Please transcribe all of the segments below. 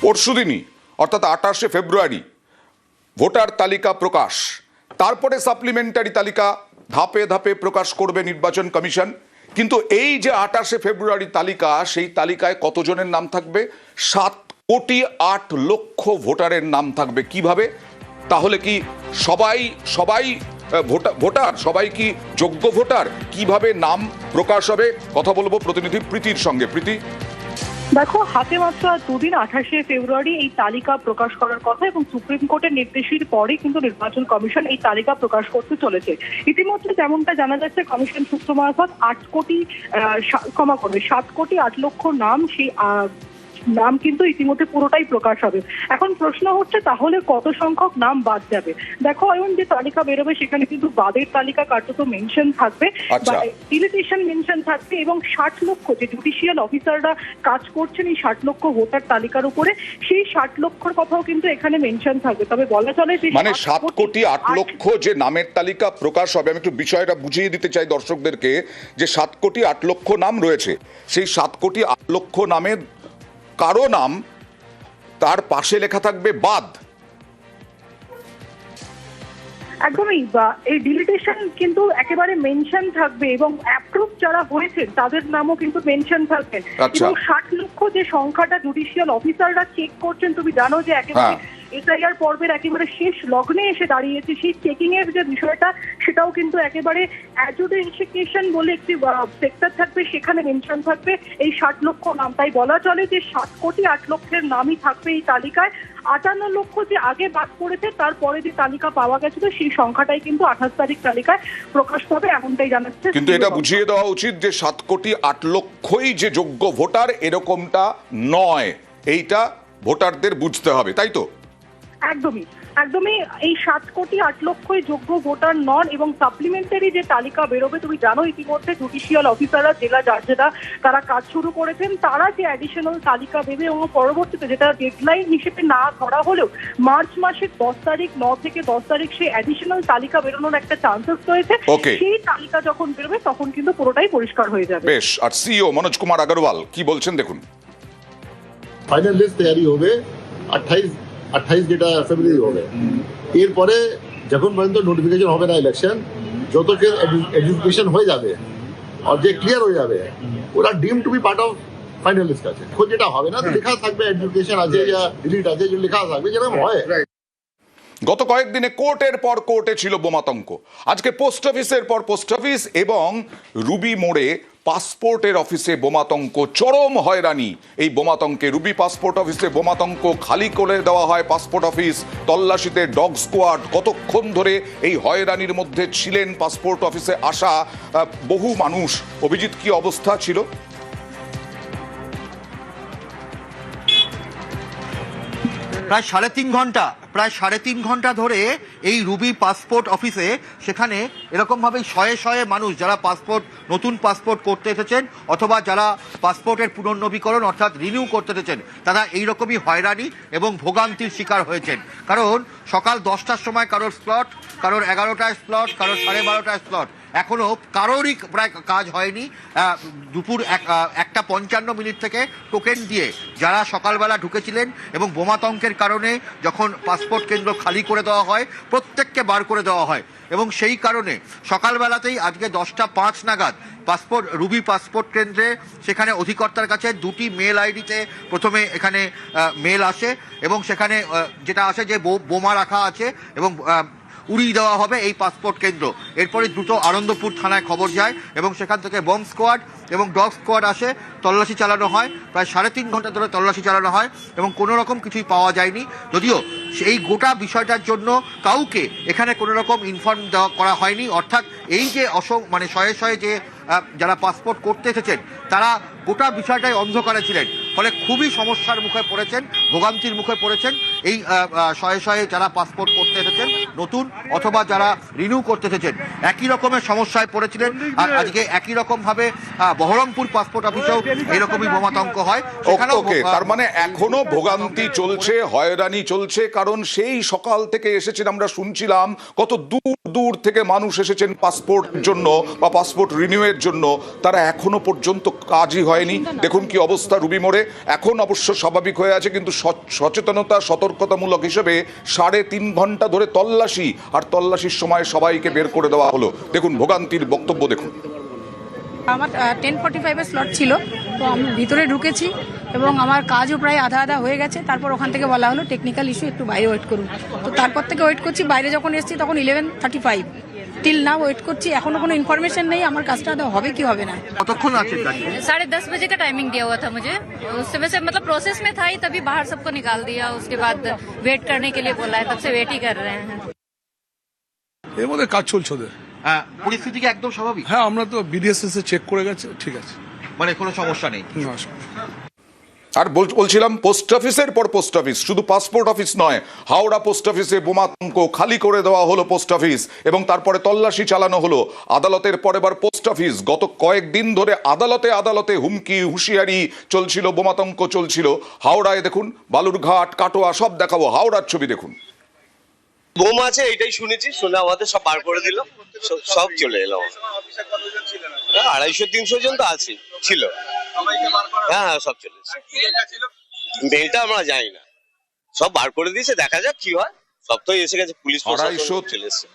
পরশুদিনই অর্থাৎ 28শে ফেব্রুয়ারি ভোটার তালিকা প্রকাশ, তারপরে সাপ্লিমেন্টারি তালিকা ধাপে ধাপে প্রকাশ করবে নির্বাচন কমিশন। কিন্তু এই যে 28শে ফেব্রুয়ারি তালিকা, সেই তালিকায় কতজনের নাম থাকবে? 7,08,00,000 ভোটারের নাম থাকবে। কিভাবে? তাহলে কি সবাই ভোটার, সবাই কি যোগ্য ভোটার? কিভাবে নাম প্রকাশ হবে? কথা বলবো প্রতিনিধি প্রীতির সঙ্গে। প্রীতি, দেখো, হাতে মাত্র 2 দিন 28শে ফেব্রুয়ারি এই তালিকা প্রকাশ করার কথা এবং সুপ্রিম কোর্টের নির্দেশের পরে কিন্তু নির্বাচন কমিশন এই তালিকা প্রকাশ করতে চলেছে। ইতিমধ্যে যেমনটা জানা যাচ্ছে, কমিশন সূত্র মারফত 7,08,00,000 নাম, সেই নাম কিন্তু ইতিমধ্যে পুরোটাই প্রকাশ হবে। এখন প্রশ্ন হচ্ছে, তাহলে কত সংখ্যক নাম বাদ যাবে? দেখো অয়ন, যে তালিকা বেরোবে সেখানে কিন্তু বাদের তালিকা কার্যত মেনশন থাকবে, ডিলিটেশন মেনশন থাকবে, এবং 60 লক্ষ যে জুডিশিয়াল অফিসাররা কাজ করছেন এই 60 লক্ষ ভোটার তালিকার উপরে, সেই 60 লক্ষর কথাও কিন্তু এখানে মেনশন থাকবে। তবে বলা চলে যে 7,08,00,000 যে নামের তালিকা প্রকাশ হবে, আমি একটু বিষয়টা বুঝিয়ে দিতে চাই দর্শকদেরকে যে 7,08,00,000 নাম রয়েছে। সেই 7,08,00,000 নামের কারো নাম তার পাশে লেখা থাকবে বাদ। একদমই, এই ডিলিটেশন কিন্তু একেবারে মেনশন থাকবে, এবং অ্যাপ্রুভ যারা হয়েছেন তাদের নামও কিন্তু মেনশন থাকবে। এবং 60 লক্ষ যে সংখ্যাটা জুডিশিয়াল অফিসাররা চেক করছেন, তুমি জানো যে একেবারে এসআইআর পর্বের একেবারে শেষ লগ্নে এসে দাঁড়িয়েছে। সেই চেকিং এর যে বিষয়টা, সেটাও কিন্তু একেবারে অ্যাডজুডিকেশন বলে একটি সেক্টর থাকবে, সেখানে মেনশন থাকবে এই 60 লক্ষ নাম। তাই বলা চলে যে 7,08,00,000 নামই থাকবে এই তালিকায়। 58 লক্ষ যে আগে বাদ পড়েছে, তারপরে যে তালিকা পাওয়া গেছিল সেই সংখ্যাটাই কিন্তু 28 তারিখ তালিকায় প্রকাশ পাবে, এমনটাই জানাচ্ছে। কিন্তু এটা বুঝিয়ে দেওয়া উচিত যে 7,08,00,000 যে যোগ্য ভোটার, এরকমটা নয়। এইটা ভোটারদের বুঝতে হবে, তাই তো? একদমই, এই 7,08,00,000 যোগ্য ভোটার নন। এবং সাপ্লিমেন্টারি যে তালিকা বেরোবে, তুমি জানো ইতিমধ্যে জুডিশিয়াল অফিসাররা জেলা জাজেরা তারা কাজ শুরু করেছেন। তারা যে অ্যাডিশনাল তালিকা দেবে, এবং পরবর্তীতে যেটা ডেডলাইন হিসেবে না ধরা হলেও মার্চ মাসের 10 তারিখ, 9 থেকে 10 তারিখ সেই অ্যাডিশনাল তালিকা বেরোনোর একটা চান্সেস রয়েছে। সেই তালিকা যখন বেরোবে তখন কিন্তু পুরোটাই পরিষ্কার হয়ে যাবে। বেশ। আর সিইও মনোজ কুমার আগরওয়াল কি বলছেন দেখুন। ফাইনাল লিস্ট তৈরি হবে 28 যেটা ফেব্রুয়ারি হবে। এরপরে যখন পর্যন্ত নোটিফিকেশন হবে না ইলেকশন, যত কে এডুকেশন হয়ে যাবে আর যে ক্লিয়ার হয়ে যাবে, ওরা deem to be part of final list আছে। খোঁজ যেটা হবে না, লেখা থাকবে এডুকেশন আছে বা ডিলিট আছে, যে লেখা থাকবে যেরকম হয়। গত কয়েকদিনে কোর্টের পর কোর্টে ছিল বোমাতঙ্ক। আজকে পোস্ট অফিসের পর পোস্ট অফিস এবং রুবি মোড়ে পাসপোর্টের অফিসে বোমাতঙ্ক, চরম হয়রানি। এই বোমাতঙ্কে রুবি পাসপোর্ট অফিসে বোমাতঙ্ক, খালি করে দেওয়া হয় পাসপোর্ট অফিস, তল্লাশিতে ডগ স্কোয়াড। কতক্ষণ ধরে এই হয়রানির মধ্যে ছিলেন পাসপোর্ট অফিসে আসা বহু মানুষ। অভিজিৎ, কি অবস্থা ছিল? প্রায় সাড়ে তিন ঘন্টা ধরে এই রুবি পাসপোর্ট অফিসে, সেখানে এরকমভাবেই শয়ে শয়ে মানুষ যারা নতুন পাসপোর্ট করতে এসেছেন অথবা যারা পাসপোর্টের পুনর্নবীকরণ অর্থাৎ রিনিউ করতে এসেছেন, তারা এইরকমই হয়রানি এবং ভোগান্তির শিকার হয়েছেন। কারণ সকাল 10টার সময় কারোর স্লট, কারোর 11টায় স্লট, কারোর 12:30টায় স্লট, এখনও কারোরই প্রায় কাজ হয়নি। দুপুর 1:55 থেকে টোকেন দিয়ে যারা সকালবেলা ঢুকেছিলেন এবং বোমাতঙ্কের কারণে যখন পাসপোর্ট কেন্দ্র খালি করে দেওয়া হয়, প্রত্যেককে বার করে দেওয়া হয়। এবং সেই কারণে সকালবেলাতেই আজকে 10:05 নাগাদ রুবি পাসপোর্ট কেন্দ্রে সেখানে অধিকর্তার কাছে 2টি মেল আইডিতে প্রথমে এখানে মেল আসে, এবং সেখানে যেটা আসে যে বোমা রাখা আছে এবং উড়িয়ে দেওয়া হবে এই পাসপোর্ট কেন্দ্র। এরপরে দ্রুত আনন্দপুর থানায় খবর যায় এবং সেখান থেকে বম্ব স্কোয়াড এবং ডগ স্কোয়াড আসে, তল্লাশি চালানো হয়। প্রায় 3.5 ঘন্টা ধরে তল্লাশি চালানো হয় এবং কোনো রকম কিছুই পাওয়া যায়নি। যদিও এই গোটা বিষয়টার জন্য কাউকে এখানে কোনো রকম ইনফর্ম করা হয়নি। অর্থাৎ এই যে শয়ে শয়ে যে যারা পাসপোর্ট করতে এসেছেন, তারা গোটা বিষয়টাই অন্ধকারে ছিলেন, ফলে খুবই সমস্যার মুখে পড়েছেন, ভোগান্তির মুখে পড়েছেন। এই শয়ে শয়ে যারা পাসপোর্ট করতে এসেছেন নতুন অথবা যারা রিনিউ করতে এসেছেন একই রকমের সমস্যায় পড়েছিলেন। আর আজকে একই রকম ভাবে বহরমপুর পাসপোর্ট অফিসেও এরকমই বোমাতঙ্ক হয়। ওকে, তার মানে এখনো ভোগান্তি চলছে, হয়রানি চলছে, কারণ সেই সকাল থেকে এসেছেন, আমরা শুনছিলাম কত দূর দূর থেকে মানুষ এসেছেন পাসপোর্ট জন্য বা পাসপোর্ট রিনিউয়ের জন্য, তারা এখনো পর্যন্ত কাজই হয়নি। দেখুন কি অবস্থা রুবি মোড়ে। এখন অবশ্য স্বাভাবিক হয়ে আছে, কিন্তু সচেতনতা সতর্কতামূলক হিসেবে 3.5 ঘন্টা ধরে তল্লাশি, আর তল্লাশির সময় সবাইকে বের করে দেওয়া হলো। দেখুন ভোগান্তির বক্তব্য দেখুন। আমার 10:45-এর স্লট ছিল, তো আমি ভিতরে ঢুকেছি এবং আমার কাজও প্রায় আধা আধা হয়ে গেছে। তারপর ওখান থেকে বলা হলো টেকনিক্যাল ইস্যু, একটু বাইরে ওয়েট করুন। তো তারপর থেকে ওয়েট করছি, বাইরে যখন এসেছি তখন 11:35 টিল না ওয়েট করছি, এখনো কোনো ইনফরমেশন নেই আমার কাজটা আদৌ হবে কি হবে না। কতক্ষণ আছে? 10:30 बजे का टाइमिंग दिया हुआ था मुझे, उससे वैसे मतलब प्रोसेस में था ही, तभी बाहर सबको निकाल दिया। उसके बाद वेट करने के लिए बोला है, तब से वेट ही कर रहे हैं। এর মধ্যে কাজ চলছে ওদের। পরিস্থিতি কি একদম স্বাভাবিক? হ্যাঁ, আমরা তো বিডিএসএস এ চেক করে গেছে, ঠিক আছে, মানে কোনো সমস্যা নেই। না সমস্যা। আর বলছিলাম পোস্ট অফিসের পর পোস্ট অফিস, শুধু পাসপোর্ট অফিস নয়, হাওড়া পোস্ট অফিসে বোমাতঙ্ক, খালি করে দেওয়া হলো পোস্ট অফিস এবং তারপরে তল্লাশি চালানো হলো। আদালতের পর এবার পোস্ট অফিস। গত কয়েকদিন ধরে আদালতে আদালতে হুমকি হুঁশিয়ারি চলছিল, বোমাতঙ্ক চলছিল। হাওড়ায় দেখুন, বালুরঘাট, কাটোয়া সব দেখাবো। হাওড়ার ছবি দেখুন। বোম আছে এটাই শুনেছি, শুনে আমাদের সব বার করে দিল, সব চলে এলো। 250-300 জন তো আছে ছিল। হ্যাঁ, সব চলে এসেছে। মেলটা আমরা জানি না, সব বার করে দিয়েছে, দেখা যাক কি হয়। সব তো এসে গেছে, পুলিশ প্রশাসন চলে এসেছে।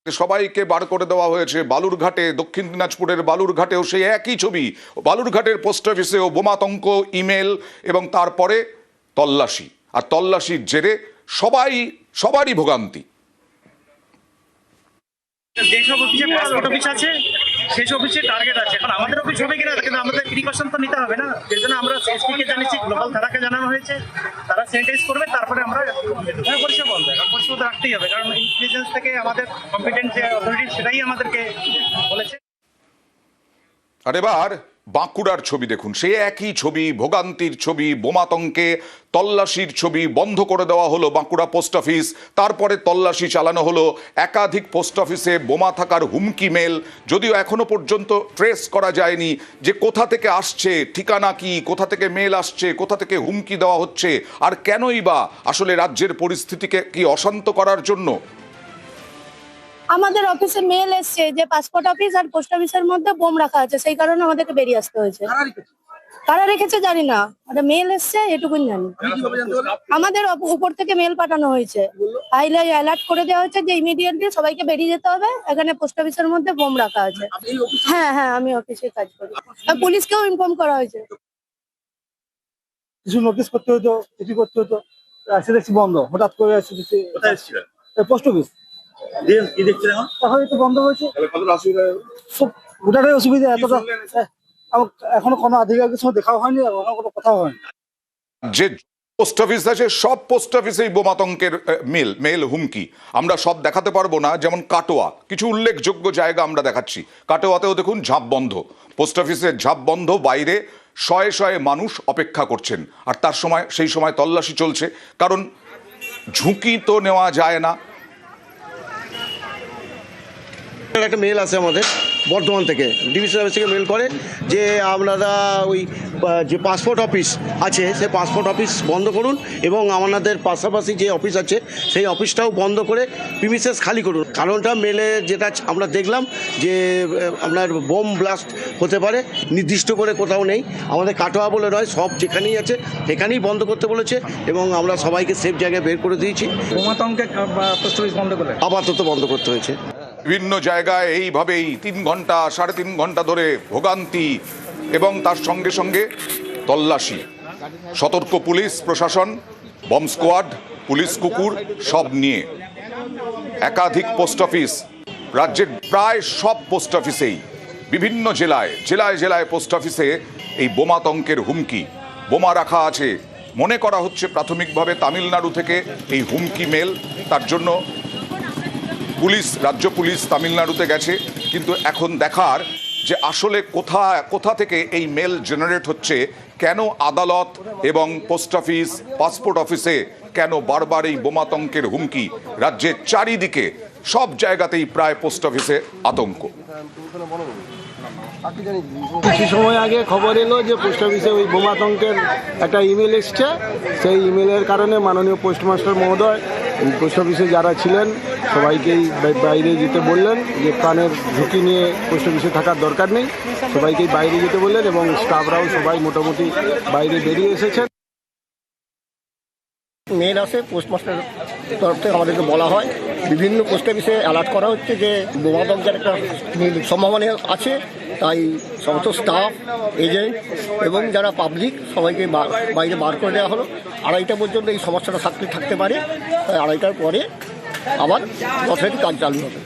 সবাইকে বার করে দেওয়া হয়েছে। বালুরঘাটে, দক্ষিণ দিনাজপুরের বালুরঘাটেও সেই একই ছবি। বালুরঘাটের পোস্ট অফিসেও বোমাতঙ্ক, ইমেল এবং তারপরে তল্লাশি। আর তল্লাশির জেরে সবারই ভোগান্তি। যেসব অফিসে পাসপোর্ট অফিস আছে সেই অফিসে টার্গেট আছে। এখন আমাদের অফিস হবে কিনা, কিন্তু আমাদের প্রিকশন তো নিতে হবে না। সেই জন্য আমরা এসপি কে জানিয়েছি, গ্লোবাল থানাকে জানানো হয়েছে, তারা স্যানিটাইজ করবে, তারপরে আমরা পরিষেবা বন্ধ। কারণ পরিষেবা রাখতেই হবে, কারণ ইন্টেলিজেন্স থেকে আমাদের কম্পিটেন্ট যে অথরিটি সেটাই আমাদেরকে বলেছে। আর এবার বাঁকুড়ার ছবি দেখুন, সেই একই ছবি, ভোগান্তির ছবি, বোমাতঙ্কে তল্লাশির ছবি। বন্ধ করে দেওয়া হলো বাঁকুড়া পোস্ট অফিস, তারপরে তল্লাশি চালানো হলো। একাধিক পোস্ট অফিসে বোমা থাকার হুমকি মেল, যদিও এখনো পর্যন্ত ট্রেস করা যায়নি যে কোথা থেকে আসছে, ঠিকানা কি, কোথা থেকে মেল আসছে, কোথা থেকে হুমকি দেওয়া হচ্ছে, আর কেনই বা। আসলে রাজ্যের পরিস্থিতিকে কি অশান্ত করার জন্য? আমাদের অফিসে মেল এসছে যে পাসপোর্ট অফিস আর পোস্ট অফিসের মধ্যে বোম রাখা আছে, সেই কারণে আমাদেরকে বেরিয়ে আসতে হয়েছে। কারা রেখেছে জানি না, ওটা মেল এসছে এটুকুন জানি। আমাদের উপর থেকে মেল পাঠানো হয়েছে, হাইলাই অ্যালার্ট করে দেওয়া হয়েছে যে ইমিডিয়েটলি সবাইকে বেরিয়ে যেতে হবে, এখানে পোস্ট অফিসের মধ্যে বোম রাখা আছে। হ্যাঁ হ্যাঁ, আমি অফিসে কাজ করি। পুলিশকেও ইনফর্ম করা হয়েছে। কিছু নোটিশ করতে হতো, চিঠি করতে হতো, আসে দেখছি বন্ধ। হঠাৎ করে পোস্ট অফিস এখন একটু বন্ধ হয়েছে। ওটারই অসুবিধা। এতটা এখনো কোনো আধিকারিকের সঙ্গে দেখাও হয়নি, এখনো কোনো কথাও হয়নি। যে পোস্ট অফিস আছে সব পোস্ট অফিসেই বোমাতঙ্কের মেল হুমকি। আমরা সব দেখাতে পারবো না, যেমন কাটোয়া, কিছু উল্লেখযোগ্য জায়গা আমরা দেখাচ্ছি। কাটোয়াতেও দেখুন ঝাঁপ বন্ধ, পোস্ট অফিসের ঝাঁপ বন্ধ, বাইরে শয়ে শয়ে মানুষ অপেক্ষা করছেন। আর সেই সময় তল্লাশি চলছে, কারণ ঝুঁকি তো নেওয়া যায় না। একটা মেল আছে আমাদের বর্ধমান থেকে, ডিভিশন অফিস থেকে মেল করে যে আপনারা ওই যে পাসপোর্ট অফিস আছে সেই পাসপোর্ট অফিস বন্ধ করুন এবং আমাদের পাশাপাশি যে অফিস আছে সেই অফিসটাও বন্ধ করে প্রিমিসেস খালি করুন। কারণটা মেলে যেটা আমরা দেখলাম যে আপনার বোম ব্লাস্ট হতে পারে, নির্দিষ্ট করে কোথাও নেই। আমাদের কাটোয়া বলে নয়, সব যেখানেই আছে সেখানেই বন্ধ করতে বলেছে এবং আমরা সবাইকে সেফ জায়গায় বের করে দিয়েছি। বোমাতঙ্কে পোস্ট অফিস বন্ধ করে আপাতত বন্ধ করতে হয়েছে। বিভিন্ন জায়গায় এইভাবেই 3 ঘন্টা 3.5 ঘন্টা ধরে ভোগান্তি এবং তার সঙ্গে সঙ্গে তল্লাশি। সতর্ক পুলিশ প্রশাসন, বম স্কোয়াড, পুলিশ কুকুর সব নিয়ে। একাধিক পোস্ট অফিস, রাজ্যের প্রায় সব পোস্ট অফিসেই, বিভিন্ন জেলায় জেলায় পোস্ট অফিসে এই বোমাতঙ্কের হুমকি। বোমা রাখা আছে, মনে করা হচ্ছে প্রাথমিকভাবে তামিলনাড়ু থেকে এই হুমকি মেল। তার জন্য রাজ্য পুলিশ তামিলনাড়ুতে গেছে, কিন্তু এখন দেখার যে আসলে কোথা থেকে এই মেল জেনারেট হচ্ছে, কেন আদালত এবং পোস্ট অফিস পাসপোর্ট অফিসে কেন বারবার এই বোমাতঙ্কের হুমকি, রাজ্যের চারিদিকে সব জায়গাতেই প্রায় পোস্ট অফিসে আতঙ্ক। কিছু সময় আগে খবর এলো যে পোস্ট অফিসে ওই বোমাতঙ্কের একটা ইমেল এসছে। সেই ইমেলের কারণে মাননীয় পোস্টমাস্টার মহোদয় পোস্ট অফিসে যারা ছিলেন সবাইকেই বাইরে যেতে বললেন, যে প্রাণের ঝুঁকি নিয়ে পোস্ট অফিসে থাকার দরকার নেই, সবাইকেই বাইরে যেতে বললেন এবং স্টাফরাও সবাই মোটামুটি বাইরে বেরিয়ে এসেছেন। মেল আসে পোস্টমাস্টার তরফ থেকে আমাদেরকে বলা হয়, বিভিন্ন পোস্ট অফিসে অ্যালার্ট করা হচ্ছে যে বোমাতঙ্কের একটা সম্ভাবনা আছে, তাই সমস্ত স্টাফ এজেন্ট এবং যারা পাবলিক সবাইকে বাইরে বার করে দেওয়া হলো। 2:30 পর্যন্ত এই সমস্যাটা থাকতে পারে, তাই 2:30টার পরে আবার যথারীতি কাজ চালু হবে।